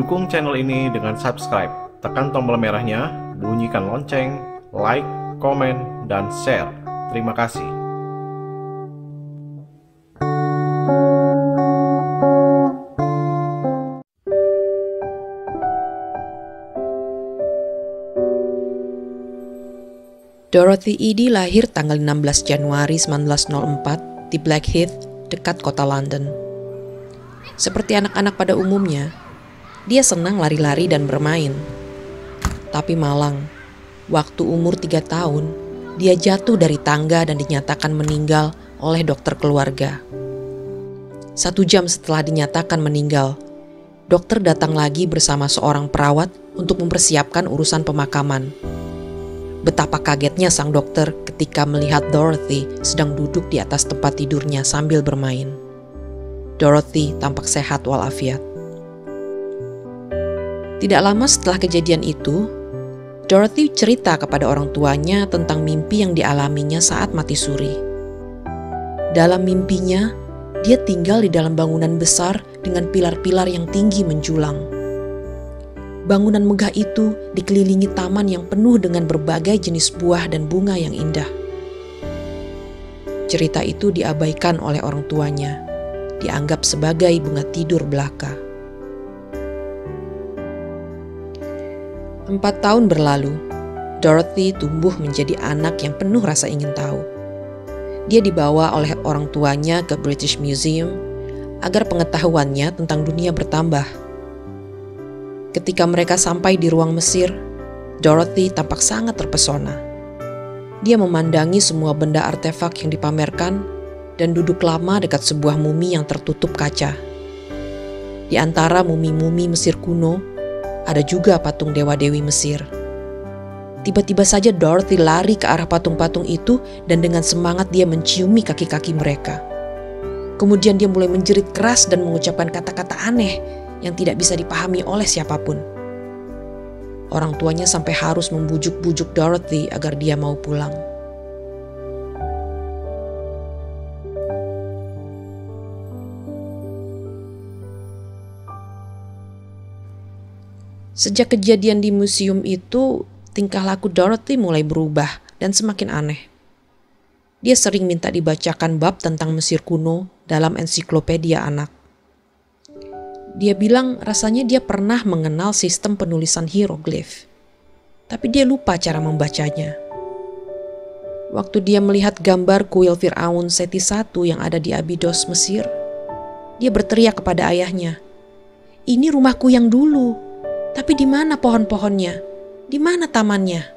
Dukung channel ini dengan subscribe, tekan tombol merahnya, bunyikan lonceng, like, komen, dan share. Terima kasih. Dorothy Eady lahir tanggal 16 Januari 1904 di Blackheath, dekat kota London. Seperti anak-anak pada umumnya, dia senang lari-lari dan bermain. Tapi malang, waktu umur 3 tahun, dia jatuh dari tangga dan dinyatakan meninggal oleh dokter keluarga. 1 jam setelah dinyatakan meninggal, dokter datang lagi bersama seorang perawat untuk mempersiapkan urusan pemakaman. Betapa kagetnya sang dokter ketika melihat Dorothy sedang duduk di atas tempat tidurnya sambil bermain. Dorothy tampak sehat walafiat. Tidak lama setelah kejadian itu, Dorothy cerita kepada orang tuanya tentang mimpi yang dialaminya saat mati suri. Dalam mimpinya, dia tinggal di dalam bangunan besar dengan pilar-pilar yang tinggi menjulang. Bangunan megah itu dikelilingi taman yang penuh dengan berbagai jenis buah dan bunga yang indah. Cerita itu diabaikan oleh orang tuanya, dianggap sebagai bunga tidur belaka. 4 tahun berlalu, Dorothy tumbuh menjadi anak yang penuh rasa ingin tahu. Dia dibawa oleh orang tuanya ke British Museum agar pengetahuannya tentang dunia bertambah. Ketika mereka sampai di ruang Mesir, Dorothy tampak sangat terpesona. Dia memandangi semua benda artefak yang dipamerkan dan duduk lama dekat sebuah mumi yang tertutup kaca. Di antara mumi-mumi Mesir kuno, ada juga patung dewa-dewi Mesir. Tiba-tiba saja Dorothy lari ke arah patung-patung itu dan dengan semangat dia menciumi kaki-kaki mereka. Kemudian dia mulai menjerit keras dan mengucapkan kata-kata aneh yang tidak bisa dipahami oleh siapapun. Orang tuanya sampai harus membujuk-bujuk Dorothy agar dia mau pulang. Sejak kejadian di museum itu, tingkah laku Dorothy mulai berubah dan semakin aneh. Dia sering minta dibacakan bab tentang Mesir kuno dalam ensiklopedia anak. Dia bilang rasanya dia pernah mengenal sistem penulisan hieroglif, tapi dia lupa cara membacanya. Waktu dia melihat gambar kuil Firaun Seti I yang ada di Abydos, Mesir, dia berteriak kepada ayahnya, "Ini rumahku yang dulu, tapi di mana pohon-pohonnya? Di mana tamannya?"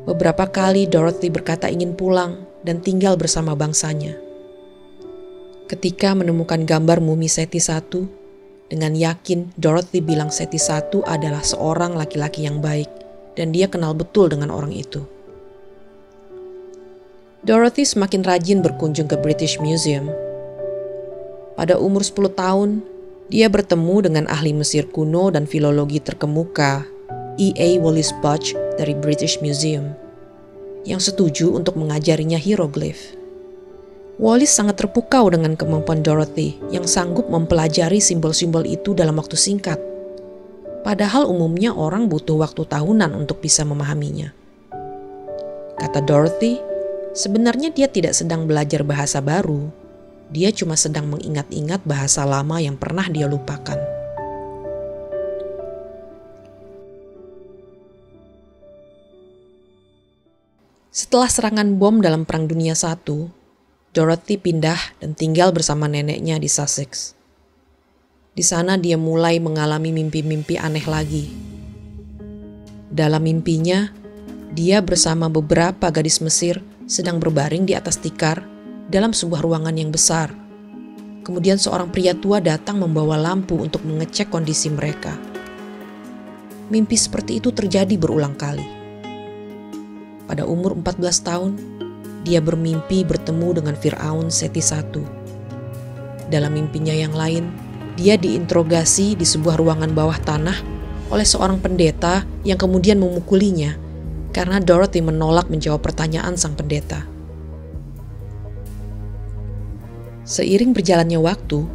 Beberapa kali Dorothy berkata ingin pulang dan tinggal bersama bangsanya. Ketika menemukan gambar mumi Seti I, dengan yakin Dorothy bilang Seti I adalah seorang laki-laki yang baik dan dia kenal betul dengan orang itu. Dorothy semakin rajin berkunjung ke British Museum. Pada umur 10 tahun, dia bertemu dengan ahli Mesir kuno dan filologi terkemuka, E.A. Wallis Budge dari British Museum, yang setuju untuk mengajarinya hieroglif. Wallis sangat terpukau dengan kemampuan Dorothy yang sanggup mempelajari simbol-simbol itu dalam waktu singkat. Padahal umumnya orang butuh waktu tahunan untuk bisa memahaminya. Kata Dorothy, sebenarnya dia tidak sedang belajar bahasa baru. Dia cuma sedang mengingat-ingat bahasa lama yang pernah dia lupakan. Setelah serangan bom dalam Perang Dunia I, Dorothy pindah dan tinggal bersama neneknya di Sussex. Di sana dia mulai mengalami mimpi-mimpi aneh lagi. Dalam mimpinya, dia bersama beberapa gadis Mesir sedang berbaring di atas tikar dalam sebuah ruangan yang besar. Kemudian seorang pria tua datang membawa lampu untuk mengecek kondisi mereka. Mimpi seperti itu terjadi berulang kali. Pada umur 14 tahun, dia bermimpi bertemu dengan Firaun Seti I. Dalam mimpinya yang lain, dia diinterogasi di sebuah ruangan bawah tanah oleh seorang pendeta yang kemudian memukulinya karena Dorothy menolak menjawab pertanyaan sang pendeta. Seiring berjalannya waktu,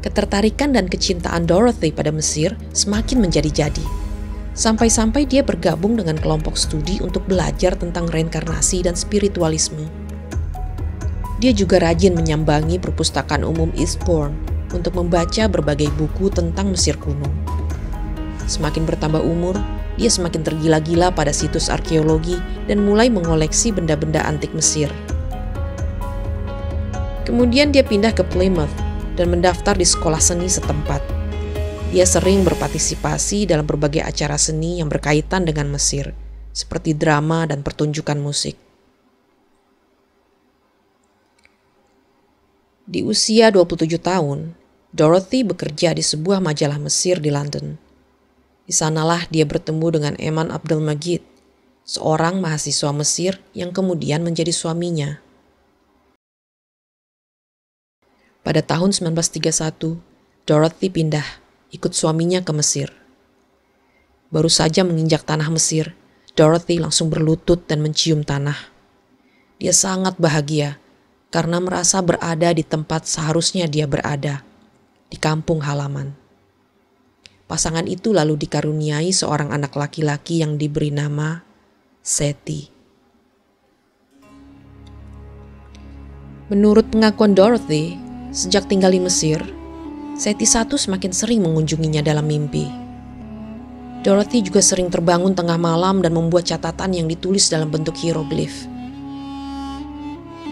Ketertarikan dan kecintaan Dorothy pada Mesir semakin menjadi-jadi. Sampai-sampai dia bergabung dengan kelompok studi untuk belajar tentang reinkarnasi dan spiritualisme. Dia juga rajin menyambangi perpustakaan umum Eastbourne untuk membaca berbagai buku tentang Mesir kuno. Semakin bertambah umur, dia semakin tergila-gila pada situs arkeologi dan mulai mengoleksi benda-benda antik Mesir. Kemudian dia pindah ke Plymouth dan mendaftar di sekolah seni setempat. Dia sering berpartisipasi dalam berbagai acara seni yang berkaitan dengan Mesir, seperti drama dan pertunjukan musik. Di usia 27 tahun, Dorothy bekerja di sebuah majalah Mesir di London. Di sanalah dia bertemu dengan Eman Abdelmajid, seorang mahasiswa Mesir yang kemudian menjadi suaminya. Pada tahun 1931, Dorothy pindah, ikut suaminya ke Mesir. Baru saja menginjak tanah Mesir, Dorothy langsung berlutut dan mencium tanah. Dia sangat bahagia karena merasa berada di tempat seharusnya dia berada, di kampung halaman. Pasangan itu lalu dikaruniai seorang anak laki-laki yang diberi nama Seti. Menurut pengakuan Dorothy, sejak tinggal di Mesir, Seti I semakin sering mengunjunginya dalam mimpi. Dorothy juga sering terbangun tengah malam dan membuat catatan yang ditulis dalam bentuk hieroglif.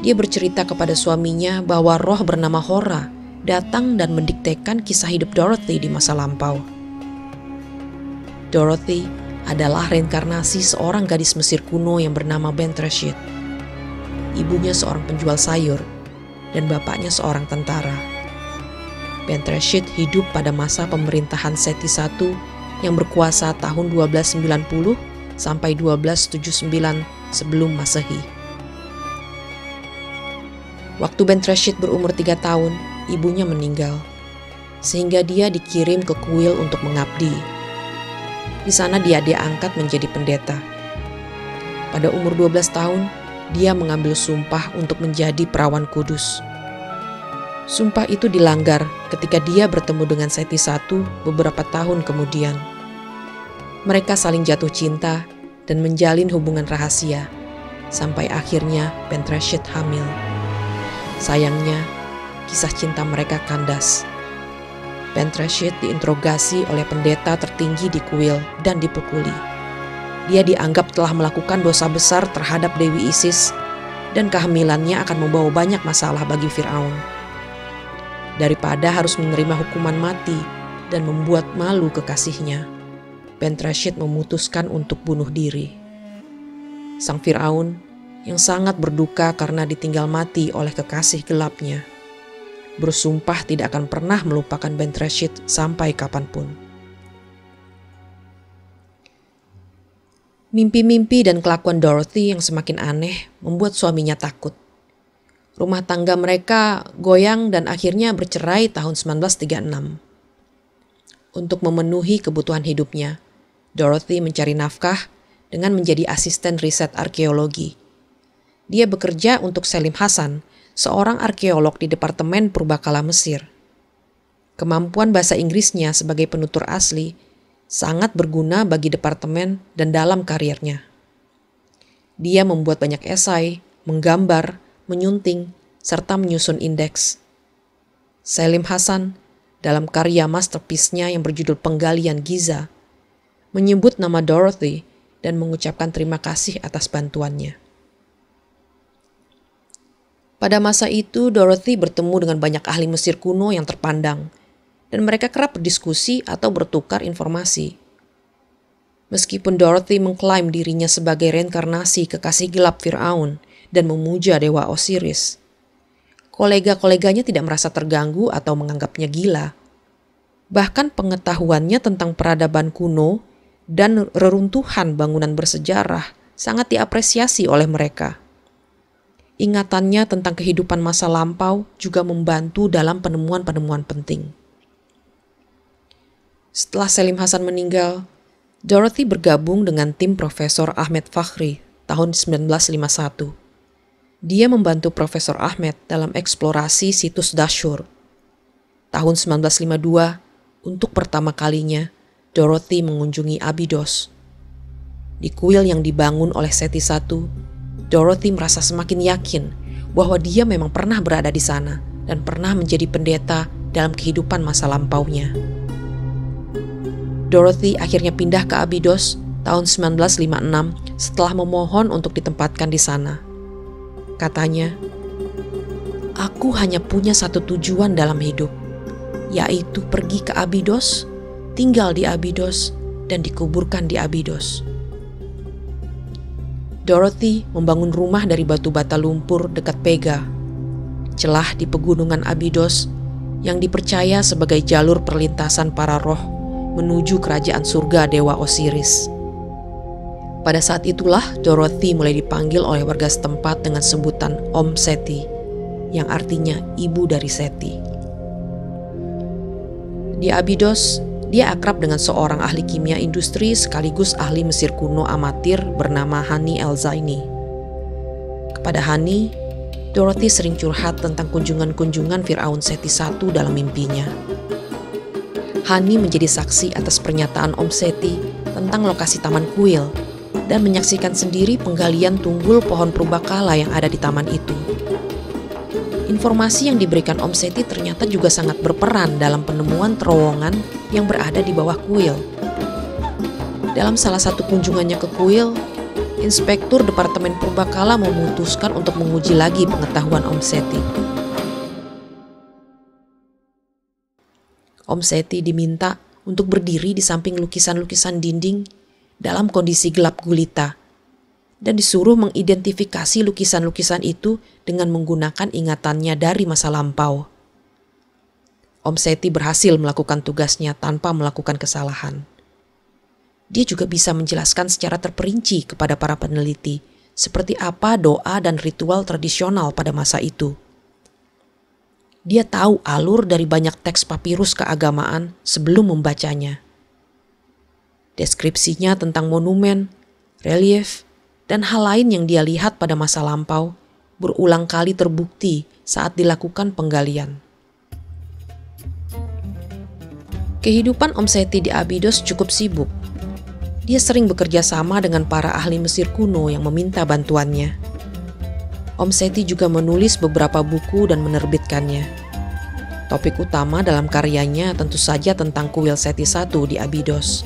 Dia bercerita kepada suaminya bahwa roh bernama Hora datang dan mendiktekan kisah hidup Dorothy di masa lampau. Dorothy adalah reinkarnasi seorang gadis Mesir kuno yang bernama Bent Rashid. Ibunya seorang penjual sayur dan bapaknya seorang tentara. Bent Rashid hidup pada masa pemerintahan Seti I yang berkuasa tahun 1290 sampai 1279 sebelum Masehi. Waktu Bent Rashid berumur 3 tahun, ibunya meninggal, sehingga dia dikirim ke kuil untuk mengabdi. Di sana dia diangkat menjadi pendeta. Pada umur 12 tahun, dia mengambil sumpah untuk menjadi perawan kudus. Sumpah itu dilanggar ketika dia bertemu dengan Seti I beberapa tahun kemudian. Mereka saling jatuh cinta dan menjalin hubungan rahasia, sampai akhirnya Bent Rashid hamil. Sayangnya, kisah cinta mereka kandas. Bent Rashid diinterogasi oleh pendeta tertinggi di kuil dan dipukuli. Dia dianggap telah melakukan dosa besar terhadap Dewi Isis dan kehamilannya akan membawa banyak masalah bagi Firaun. Daripada harus menerima hukuman mati dan membuat malu kekasihnya, Bent Rashid memutuskan untuk bunuh diri. Sang Firaun yang sangat berduka karena ditinggal mati oleh kekasih gelapnya, bersumpah tidak akan pernah melupakan Bent Rashid sampai kapanpun. Mimpi-mimpi dan kelakuan Dorothy yang semakin aneh membuat suaminya takut. Rumah tangga mereka goyang dan akhirnya bercerai tahun 1936. Untuk memenuhi kebutuhan hidupnya, Dorothy mencari nafkah dengan menjadi asisten riset arkeologi. Dia bekerja untuk Selim Hasan, seorang arkeolog di Departemen Purbakala Mesir. Kemampuan bahasa Inggrisnya sebagai penutur asli sangat berguna bagi departemen dan dalam karirnya. Dia membuat banyak esai, menggambar, menyunting, serta menyusun indeks. Selim Hasan, dalam karya masterpiece-nya yang berjudul Penggalian Giza, menyebut nama Dorothy dan mengucapkan terima kasih atas bantuannya. Pada masa itu, Dorothy bertemu dengan banyak ahli Mesir kuno yang terpandang, dan mereka kerap berdiskusi atau bertukar informasi. Meskipun Dorothy mengklaim dirinya sebagai reinkarnasi kekasih gelap Firaun dan memuja dewa Osiris, kolega-koleganya tidak merasa terganggu atau menganggapnya gila. Bahkan pengetahuannya tentang peradaban kuno dan reruntuhan bangunan bersejarah sangat diapresiasi oleh mereka. Ingatannya tentang kehidupan masa lampau juga membantu dalam penemuan-penemuan penting. Setelah Selim Hasan meninggal, Dorothy bergabung dengan tim Profesor Ahmed Fakhri tahun 1951. Dia membantu Profesor Ahmed dalam eksplorasi situs Dashur. tahun 1952, untuk pertama kalinya, Dorothy mengunjungi Abydos. Di kuil yang dibangun oleh Seti I, Dorothy merasa semakin yakin bahwa dia memang pernah berada di sana dan pernah menjadi pendeta dalam kehidupan masa lampaunya. Dorothy akhirnya pindah ke Abydos tahun 1956 setelah memohon untuk ditempatkan di sana. Katanya, "Aku hanya punya satu tujuan dalam hidup, yaitu pergi ke Abydos, tinggal di Abydos, dan dikuburkan di Abydos." Dorothy membangun rumah dari batu bata lumpur dekat Pega, celah di pegunungan Abydos yang dipercaya sebagai jalur perlintasan para roh menuju kerajaan surga Dewa Osiris. Pada saat itulah Dorothy mulai dipanggil oleh warga setempat dengan sebutan Om Seti, yang artinya ibu dari Seti. Di Abydos, dia akrab dengan seorang ahli kimia industri sekaligus ahli Mesir kuno amatir bernama Hani El-Zaini. Kepada Hani, Dorothy sering curhat tentang kunjungan-kunjungan Firaun Seti I dalam mimpinya. Hani menjadi saksi atas pernyataan Om Seti tentang lokasi taman kuil dan menyaksikan sendiri penggalian tunggul pohon purbakala yang ada di taman itu. Informasi yang diberikan Om Seti ternyata juga sangat berperan dalam penemuan terowongan yang berada di bawah kuil. Dalam salah satu kunjungannya ke kuil, Inspektur Departemen Purbakala memutuskan untuk menguji lagi pengetahuan Om Seti. Om Seti diminta untuk berdiri di samping lukisan-lukisan dinding dalam kondisi gelap gulita dan disuruh mengidentifikasi lukisan-lukisan itu dengan menggunakan ingatannya dari masa lampau. Om Seti berhasil melakukan tugasnya tanpa melakukan kesalahan. Dia juga bisa menjelaskan secara terperinci kepada para peneliti seperti apa doa dan ritual tradisional pada masa itu. Dia tahu alur dari banyak teks papirus keagamaan sebelum membacanya. Deskripsinya tentang monumen, relief, dan hal lain yang dia lihat pada masa lampau berulang kali terbukti saat dilakukan penggalian. Kehidupan Om Seti di Abydos cukup sibuk. Dia sering bekerja sama dengan para ahli Mesir kuno yang meminta bantuannya. Om Seti juga menulis beberapa buku dan menerbitkannya. Topik utama dalam karyanya tentu saja tentang kuil Seti I di Abydos.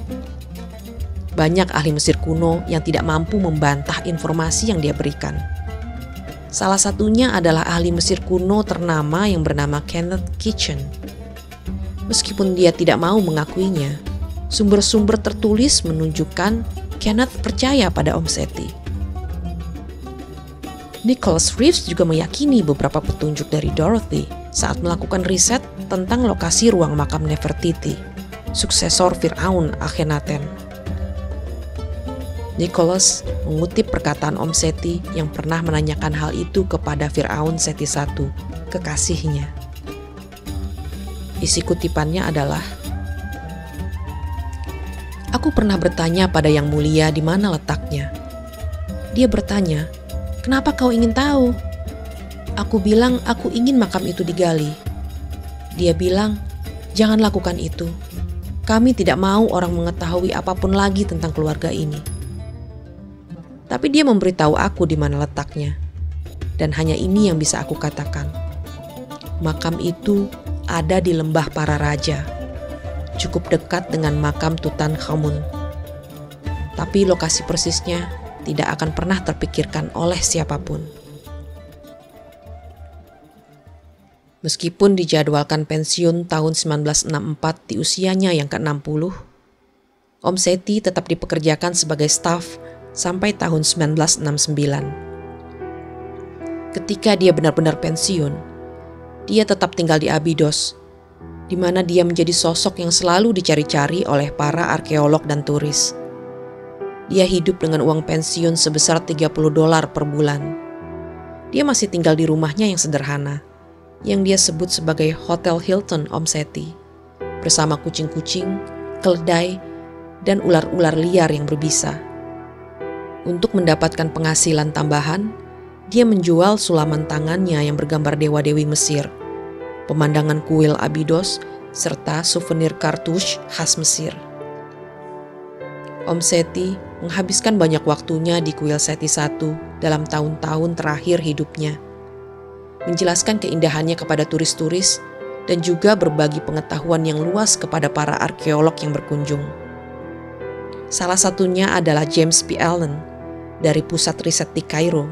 Banyak ahli Mesir kuno yang tidak mampu membantah informasi yang dia berikan. Salah satunya adalah ahli Mesir kuno ternama yang bernama Kenneth Kitchen. Meskipun dia tidak mau mengakuinya, sumber-sumber tertulis menunjukkan Kenneth percaya pada Om Seti. Nicholas Reeves juga meyakini beberapa petunjuk dari Dorothy saat melakukan riset tentang lokasi ruang makam Nefertiti, suksesor Firaun Akhenaten. Nicholas mengutip perkataan Om Seti yang pernah menanyakan hal itu kepada Firaun Seti I, kekasihnya. Isi kutipannya adalah, "Aku pernah bertanya pada Yang Mulia di mana letaknya. Dia bertanya, 'Kenapa kau ingin tahu?' Aku bilang aku ingin makam itu digali. Dia bilang, 'Jangan lakukan itu. Kami tidak mau orang mengetahui apapun lagi tentang keluarga ini.' Tapi dia memberitahu aku di mana letaknya. Dan hanya ini yang bisa aku katakan. Makam itu ada di lembah para raja, cukup dekat dengan makam Tutankhamun. Tapi lokasi persisnya tidak akan pernah terpikirkan oleh siapapun." Meskipun dijadwalkan pensiun tahun 1964 di usianya yang ke-60, Om Seti tetap dipekerjakan sebagai staf sampai tahun 1969. Ketika dia benar-benar pensiun, dia tetap tinggal di Abydos, di mana dia menjadi sosok yang selalu dicari-cari oleh para arkeolog dan turis. Dia hidup dengan uang pensiun sebesar $30 per bulan. Dia masih tinggal di rumahnya yang sederhana, yang dia sebut sebagai Hotel Hilton Om Seti, bersama kucing-kucing, keledai, dan ular-ular liar yang berbisa. Untuk mendapatkan penghasilan tambahan, dia menjual sulaman tangannya yang bergambar dewa-dewi Mesir, pemandangan kuil Abydos, serta souvenir kartush khas Mesir. Om Seti menghabiskan banyak waktunya di kuil Seti I dalam tahun-tahun terakhir hidupnya, menjelaskan keindahannya kepada turis-turis dan juga berbagi pengetahuan yang luas kepada para arkeolog yang berkunjung. Salah satunya adalah James P. Allen dari Pusat Riset di Kairo,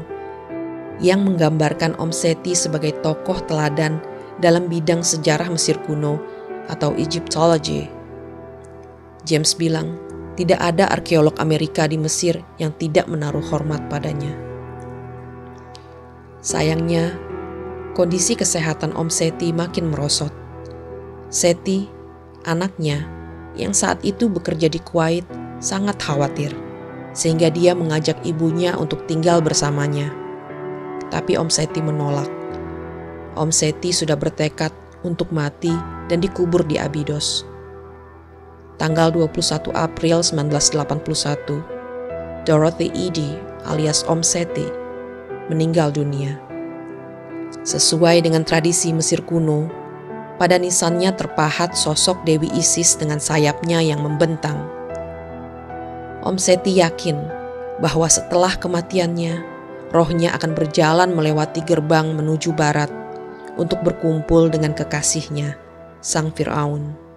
yang menggambarkan Om Seti sebagai tokoh teladan dalam bidang sejarah Mesir kuno atau Egyptology. James bilang, tidak ada arkeolog Amerika di Mesir yang tidak menaruh hormat padanya. Sayangnya, kondisi kesehatan Om Seti makin merosot. Seti, anaknya, yang saat itu bekerja di Kuwait, sangat khawatir, sehingga dia mengajak ibunya untuk tinggal bersamanya. Tapi Om Seti menolak. Om Seti sudah bertekad untuk mati dan dikubur di Abydos. Tanggal 21 April 1981, Dorothy Eddy alias Om Seti meninggal dunia. Sesuai dengan tradisi Mesir kuno, pada nisannya terpahat sosok Dewi Isis dengan sayapnya yang membentang. Om Seti yakin bahwa setelah kematiannya, rohnya akan berjalan melewati gerbang menuju barat untuk berkumpul dengan kekasihnya, Sang Firaun.